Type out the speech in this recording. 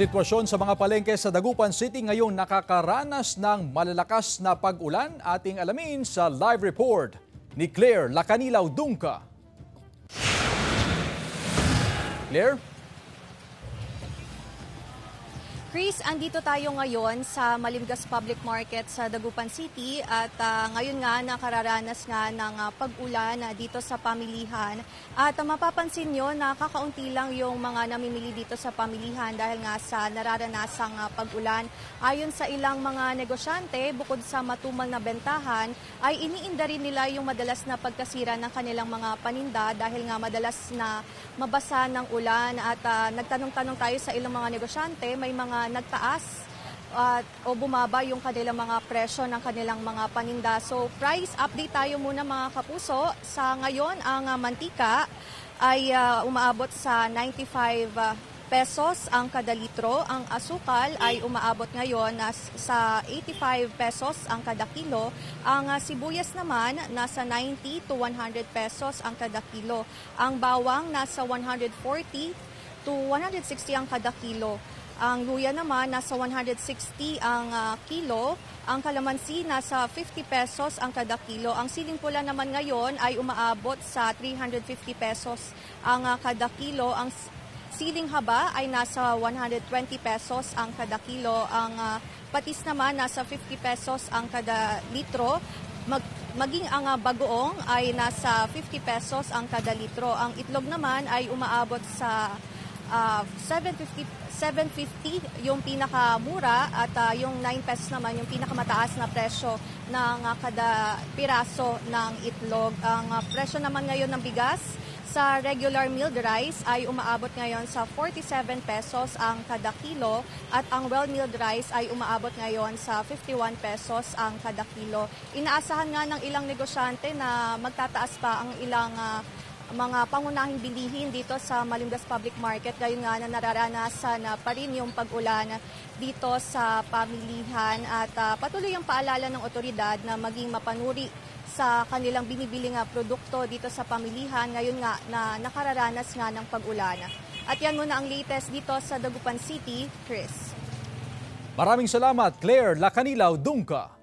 Sitwasyon sa mga palengke sa Dagupan City ngayon nakakaranas ng malalakas na pag-ulan. Ating alamin sa live report ni Claire Lacanilaw Dungca. Claire? Chris, andito tayo ngayon sa Malimgas Public Market sa Dagupan City at ngayon nga nakararanas nga ng pag-ulan dito sa pamilihan. At mapapansin nyo na kakaunti lang yung mga namimili dito sa pamilihan dahil nga sa nararanasang pag-ulan. Ayon sa ilang mga negosyante, bukod sa matumal na bentahan, ay iniinda rin nila yung madalas na pagkasira ng kanilang mga paninda dahil nga madalas na mabasa ng ulan. At nagtanong-tanong tayo sa ilang mga negosyante, may mga nagtaas o bumaba yung kanilang mga presyo ng kanilang mga paninda. So price update tayo muna mga kapuso. Sa ngayon, ang mantika ay umaabot sa 95 pesos ang kada litro. Ang asukal ay umaabot ngayon sa 85 pesos ang kada kilo. Ang sibuyas naman nasa 90 to 100 pesos ang kada kilo. Ang bawang nasa 140 to 160 ang kada kilo. Ang luya naman nasa 160 ang kilo. Ang kalamansi nasa 50 pesos ang kada kilo. Ang siling pula naman ngayon ay umaabot sa 350 pesos ang kada kilo. Ang siling haba ay nasa 120 pesos ang kada kilo. Ang patis naman nasa 50 pesos ang kada litro. Maging ang bagoong ay nasa 50 pesos ang kada litro. Ang itlog naman ay umaabot sa 750 yung pinakamura at yung 9 pesos naman yung pinakamataas na presyo ng kada piraso ng itlog. Ang presyo naman ngayon ng bigas sa regular milled rice ay umaabot ngayon sa 47 pesos ang kada kilo at ang well-milled rice ay umaabot ngayon sa 51 pesos ang kada kilo. Inaasahan nga ng ilang negosyante na magtataas pa ang ilang mga pangunahing bilihin dito sa Malimgas Public Market. Gayon nga na nararanasan pa rin yung pag-ulan dito sa pamilihan at patuloy ang paalala ng otoridad na maging mapanuri sa kanilang binibiling produkto dito sa pamilihan ngayon nga na nakararanas nga ng pag-ulan. At yan muna ang latest dito sa Dagupan City, Chris. Maraming salamat, Claire Lacanilaw Dungca.